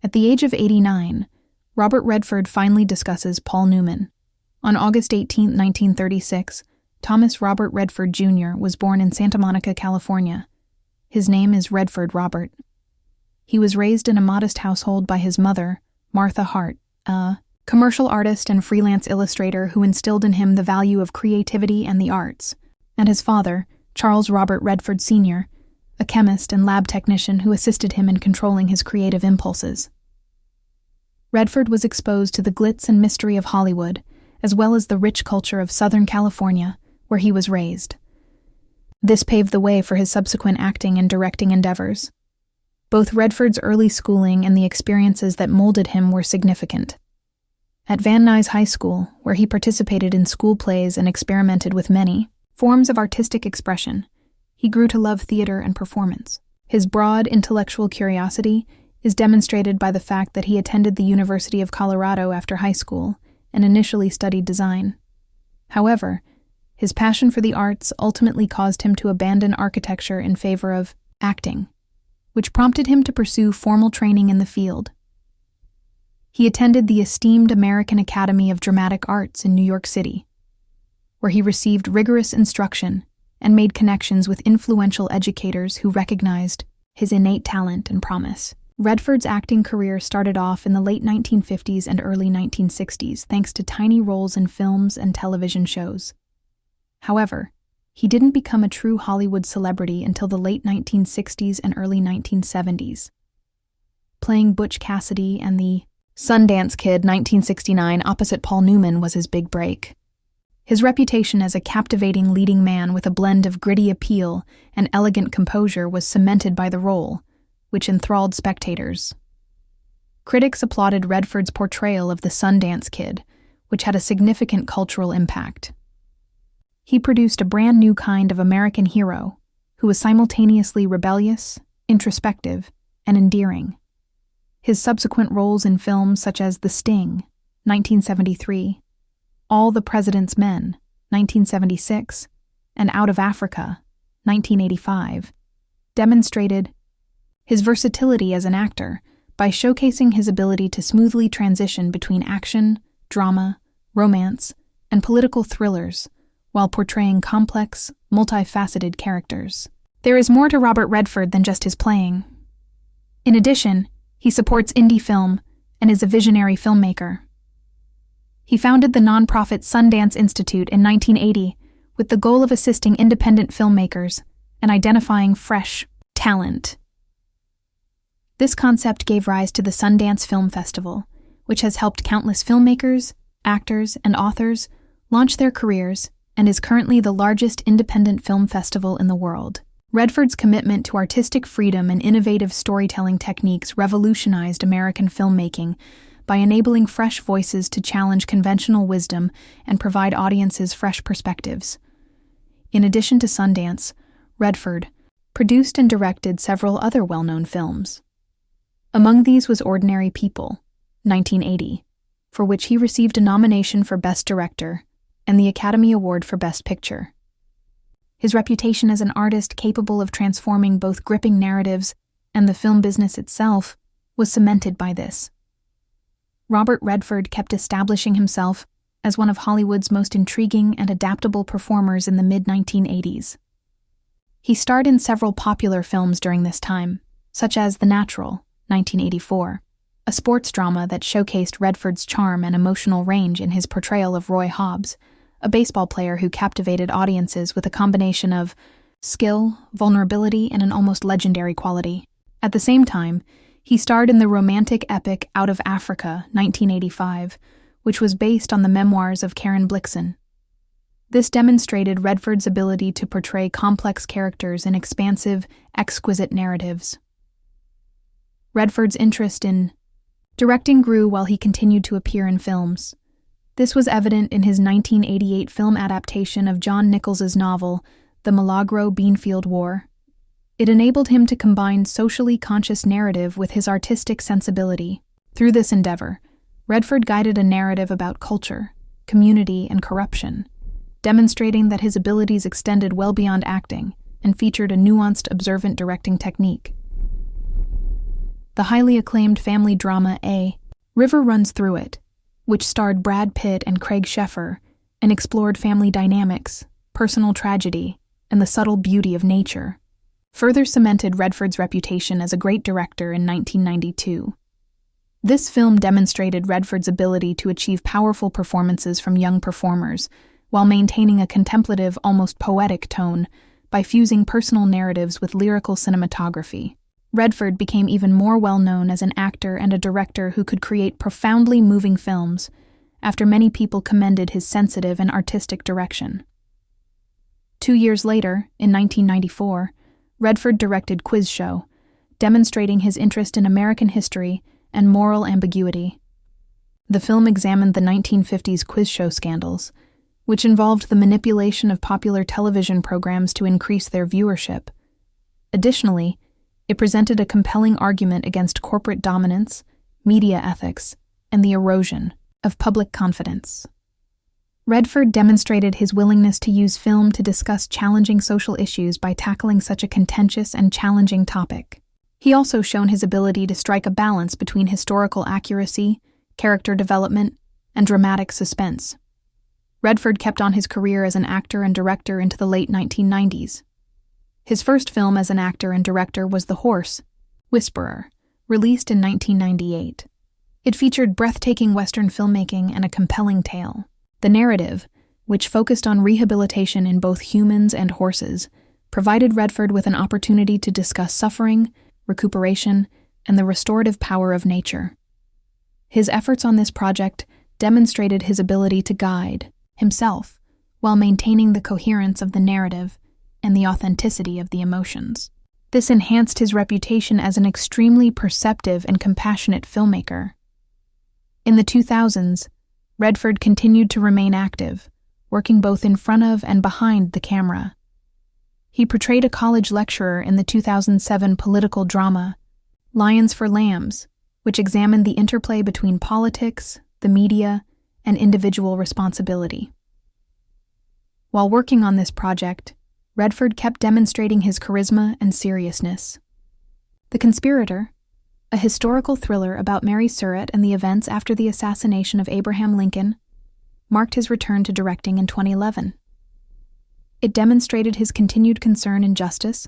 At the age of 89, Robert Redford finally discusses Paul Newman. On August 18, 1936, Thomas Robert Redford Jr. was born in Santa Monica, California. His name is Redford Robert. He was raised in a modest household by his mother, Martha Hart, a commercial artist and freelance illustrator who instilled in him the value of creativity and the arts, and his father, Charles Robert Redford Sr., a chemist and lab technician who assisted him in controlling his creative impulses. Redford was exposed to the glitz and mystery of Hollywood, as well as the rich culture of Southern California, where he was raised. This paved the way for his subsequent acting and directing endeavors. Both Redford's early schooling and the experiences that molded him were significant. At Nuys High School, where he participated in school plays and experimented with many forms of artistic expression, he grew to love theater and performance. His broad intellectual curiosity is demonstrated by the fact that he attended the University of Colorado after high school and initially studied design. However, his passion for the arts ultimately caused him to abandon architecture in favor of acting, which prompted him to pursue formal training in the field. He attended the esteemed American Academy of Dramatic Arts in New York City, where he received rigorous instruction and made connections with influential educators who recognized his innate talent and promise. Redford's acting career started off in the late 1950s and early 1960s thanks to tiny roles in films and television shows. However, he didn't become a true Hollywood celebrity until the late 1960s and early 1970s. Playing Butch Cassidy and the Sundance Kid 1969 opposite Paul Newman was his big break. His reputation as a captivating leading man with a blend of gritty appeal and elegant composure was cemented by the role, which enthralled spectators. Critics applauded Redford's portrayal of the Sundance Kid, which had a significant cultural impact. He produced a brand new kind of American hero who was simultaneously rebellious, introspective, and endearing. His subsequent roles in films such as The Sting, 1973, All the President's Men, 1976, and Out of Africa, 1985, demonstrated his versatility as an actor by showcasing his ability to smoothly transition between action, drama, romance, and political thrillers while portraying complex, multifaceted characters. There is more to Robert Redford than just his playing. In addition, he supports indie film and is a visionary filmmaker. He founded the nonprofit Sundance Institute in 1980 with the goal of assisting independent filmmakers and identifying fresh talent. This concept gave rise to the Sundance Film Festival, which has helped countless filmmakers, actors, and authors launch their careers and is currently the largest independent film festival in the world. Redford's commitment to artistic freedom and innovative storytelling techniques revolutionized American filmmaking by enabling fresh voices to challenge conventional wisdom and provide audiences fresh perspectives. In addition to Sundance, Redford produced and directed several other well-known films. Among these was Ordinary People, 1980, for which he received a nomination for Best Director and the Academy Award for Best Picture. His reputation as an artist capable of transforming both gripping narratives and the film business itself was cemented by this. Robert Redford kept establishing himself as one of Hollywood's most intriguing and adaptable performers in the mid-1980s. He starred in several popular films during this time, such as The Natural, 1984, a sports drama that showcased Redford's charm and emotional range in his portrayal of Roy Hobbs, a baseball player who captivated audiences with a combination of skill, vulnerability, and an almost legendary quality. At the same time, he starred in the romantic epic Out of Africa, 1985, which was based on the memoirs of Karen Blixen. This demonstrated Redford's ability to portray complex characters in expansive, exquisite narratives. Redford's interest in directing grew while he continued to appear in films. This was evident in his 1988 film adaptation of John Nichols's novel, The Milagro Beanfield War. It enabled him to combine socially conscious narrative with his artistic sensibility. Through this endeavor, Redford guided a narrative about culture, community, and corruption, demonstrating that his abilities extended well beyond acting and featured a nuanced, observant directing technique. the highly acclaimed family drama A River Runs Through It, which starred Brad Pitt and Craig Sheffer and explored family dynamics, personal tragedy, and the subtle beauty of nature, further cemented Redford's reputation as a great director in 1992. This film demonstrated Redford's ability to achieve powerful performances from young performers while maintaining a contemplative, almost poetic tone by fusing personal narratives with lyrical cinematography. Redford became even more well-known as an actor and a director who could create profoundly moving films, after many people commended his sensitive and artistic direction. 2 years later, in 1994, Redford directed Quiz Show, demonstrating his interest in American history and moral ambiguity. The film examined the 1950s quiz show scandals, which involved the manipulation of popular television programs to increase their viewership. Additionally, it presented a compelling argument against corporate dominance, media ethics, and the erosion of public confidence. Redford demonstrated his willingness to use film to discuss challenging social issues by tackling such a contentious and challenging topic. He also shown his ability to strike a balance between historical accuracy, character development, and dramatic suspense. Redford kept on his career as an actor and director into the late 1990s. His first film as an actor and director was The Horse, Whisperer, released in 1998. It featured breathtaking Western filmmaking and a compelling tale. The narrative, which focused on rehabilitation in both humans and horses, provided Redford with an opportunity to discuss suffering, recuperation, and the restorative power of nature. His efforts on this project demonstrated his ability to guide himself while maintaining the coherence of the narrative and the authenticity of the emotions. This enhanced his reputation as an extremely perceptive and compassionate filmmaker. In the 2000s, Redford continued to remain active, working both in front of and behind the camera. He portrayed a college lecturer in the 2007 political drama, Lions for Lambs, which examined the interplay between politics, the media, and individual responsibility. While working on this project, Redford kept demonstrating his charisma and seriousness. The Conspirator, a historical thriller about Mary Surratt and the events after the assassination of Abraham Lincoln, marked his return to directing in 2011. It demonstrated his continued concern in justice,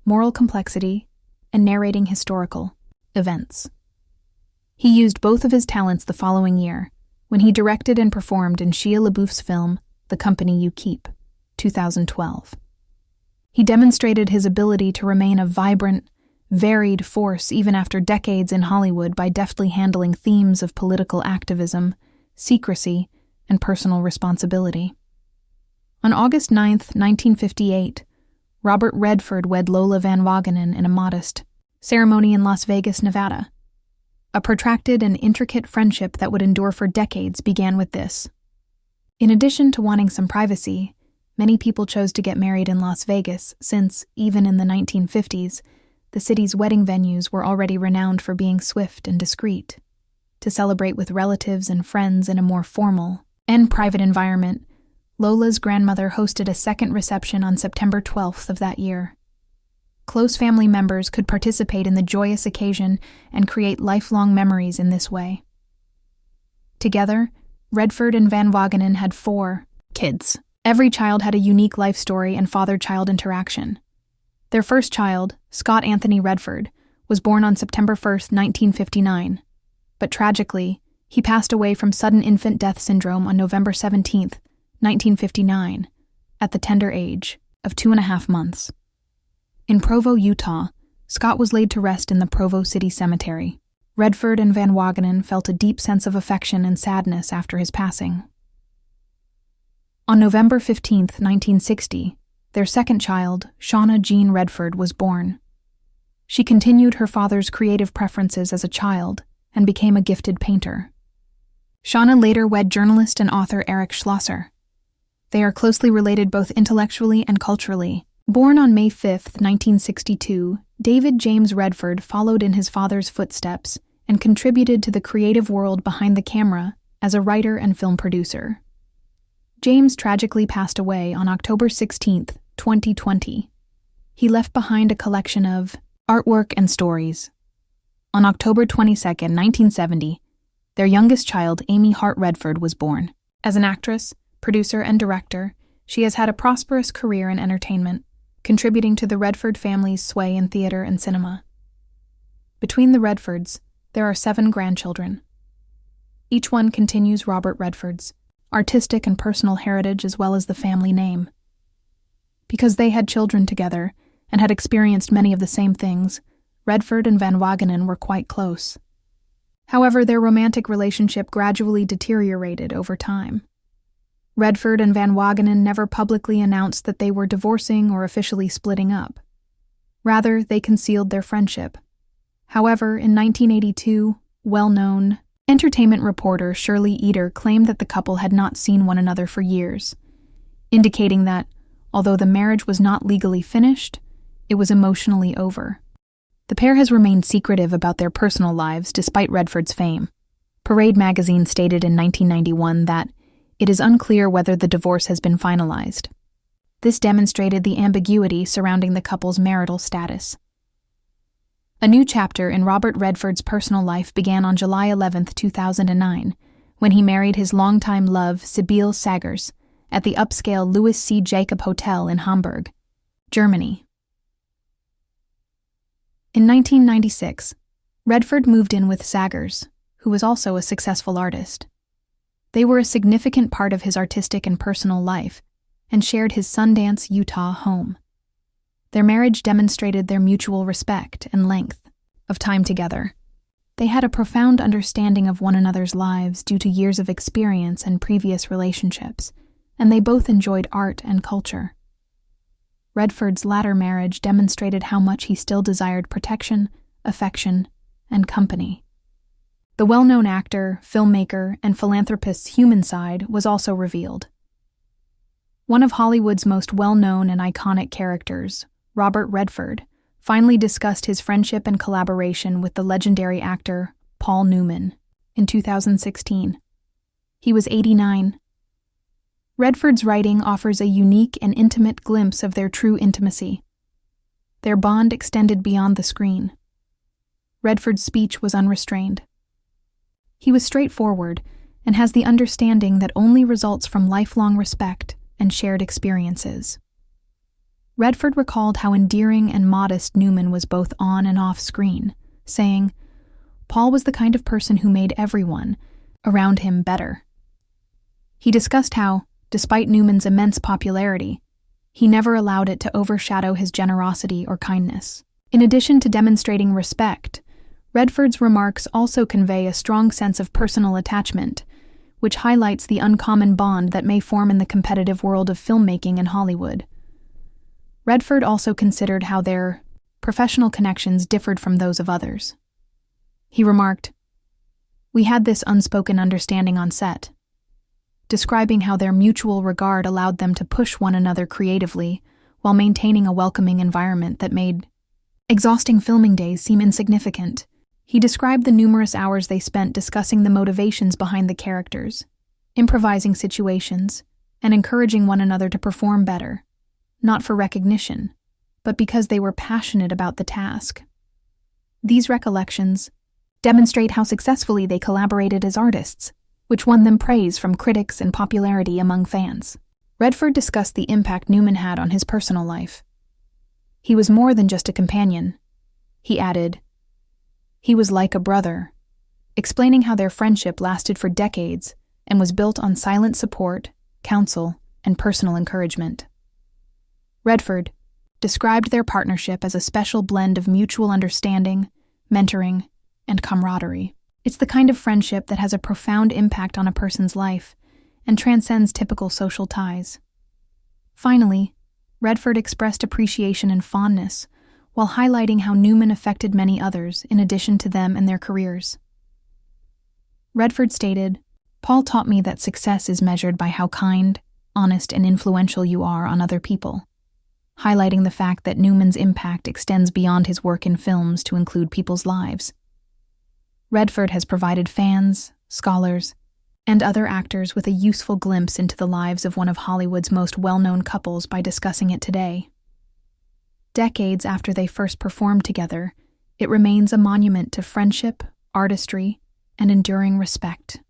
moral complexity, and narrating historical events. He used both of his talents the following year, when he directed and performed in Shia LaBeouf's film, The Company You Keep, 2012. He demonstrated his ability to remain a vibrant, varied force even after decades in Hollywood by deftly handling themes of political activism, secrecy, and personal responsibility. On August 9, 1958, Robert Redford wed Lola Van Wagenen in a modest ceremony in Las Vegas, Nevada. A protracted and intricate friendship that would endure for decades began with this. In addition to wanting some privacy, many people chose to get married in Las Vegas since, even in the 1950s, the city's wedding venues were already renowned for being swift and discreet. To celebrate with relatives and friends in a more formal and private environment, Lola's grandmother hosted a second reception on September 12th of that year. Close family members could participate in the joyous occasion and create lifelong memories in this way. Together, Redford and Van Wagenen had 4 kids. Every child had a unique life story and father-child interaction. Their first child, Scott Anthony Redford, was born on September 1st, 1959, but tragically, he passed away from sudden infant death syndrome on November 17th, 1959, at the tender age of 2.5 months. In Provo, Utah, Scott was laid to rest in the Provo City Cemetery. Redford and Van Wagenen felt a deep sense of affection and sadness after his passing. On November 15, 1960, their second child, Shauna Jean Redford, was born. She continued her father's creative preferences as a child and became a gifted painter. Shauna later wed journalist and author Eric Schlosser. They are closely related both intellectually and culturally. Born on May 5, 1962, David James Redford followed in his father's footsteps and contributed to the creative world behind the camera as a writer and film producer. James tragically passed away on October 16, 2020. He left behind a collection of artwork and stories. On October 22, 1970, their youngest child, Amy Hart Redford, was born. As an actress, producer, and director, she has had a prosperous career in entertainment, contributing to the Redford family's sway in theater and cinema. Between the Redfords, there are 7 grandchildren. Each one continues Robert Redford's artistic and personal heritage as well as the family name. Because they had children together and had experienced many of the same things, Redford and Van Wagenen were quite close. However, their romantic relationship gradually deteriorated over time. Redford and Van Wagenen never publicly announced that they were divorcing or officially splitting up. Rather, they concealed their friendship. However, in 1982, well-known entertainment reporter Shirley Eder claimed that the couple had not seen one another for years, indicating that, although the marriage was not legally finished, it was emotionally over. The pair has remained secretive about their personal lives despite Redford's fame. Parade magazine stated in 1991 that it is unclear whether the divorce has been finalized. This demonstrated the ambiguity surrounding the couple's marital status. A new chapter in Robert Redford's personal life began on July 11, 2009, when he married his longtime love, Sibylle Sagers, at the upscale Louis C. Jacob Hotel in Hamburg, Germany. In 1996, Redford moved in with Sagers, who was also a successful artist. They were a significant part of his artistic and personal life and shared his Sundance, Utah home. Their marriage demonstrated their mutual respect and length of time together. They had a profound understanding of one another's lives due to years of experience and previous relationships, and they both enjoyed art and culture. Redford's latter marriage demonstrated how much he still desired protection, affection, and company. The well-known actor, filmmaker, and philanthropist's human side was also revealed. One of Hollywood's most well-known and iconic characters, Robert Redford, finally discussed his friendship and collaboration with the legendary actor Paul Newman in 2016. He was 89. Redford's writing offers a unique and intimate glimpse of their true intimacy. Their bond extended beyond the screen. Redford's speech was unrestrained. He was straightforward and has the understanding that only results from lifelong respect and shared experiences. Redford recalled how endearing and modest Newman was both on and off screen, saying, "Paul was the kind of person who made everyone around him better." He discussed how, despite Newman's immense popularity, he never allowed it to overshadow his generosity or kindness. In addition to demonstrating respect, Redford's remarks also convey a strong sense of personal attachment, which highlights the uncommon bond that may form in the competitive world of filmmaking in Hollywood. Redford also considered how their professional connections differed from those of others. He remarked, "We had this unspoken understanding on set," describing how their mutual regard allowed them to push one another creatively while maintaining a welcoming environment that made exhausting filming days seem insignificant. He described the numerous hours they spent discussing the motivations behind the characters, improvising situations, and encouraging one another to perform better, not for recognition, but because they were passionate about the task. These recollections demonstrate how successfully they collaborated as artists, which won them praise from critics and popularity among fans. Redford discussed the impact Newman had on his personal life. "He was more than just a companion," he added. "He was like a brother," explaining how their friendship lasted for decades and was built on silent support, counsel, and personal encouragement. Redford described their partnership as a special blend of mutual understanding, mentoring, and camaraderie. It's the kind of friendship that has a profound impact on a person's life and transcends typical social ties. Finally, Redford expressed appreciation and fondness while highlighting how Newman affected many others in addition to them and their careers. Redford stated, "Paul taught me that success is measured by how kind, honest, and influential you are on other people," highlighting the fact that Newman's impact extends beyond his work in films to include people's lives. Redford has provided fans, scholars, and other actors with a useful glimpse into the lives of one of Hollywood's most well-known couples by discussing it today. Decades after they first performed together, It remains a monument to friendship, artistry, and enduring respect.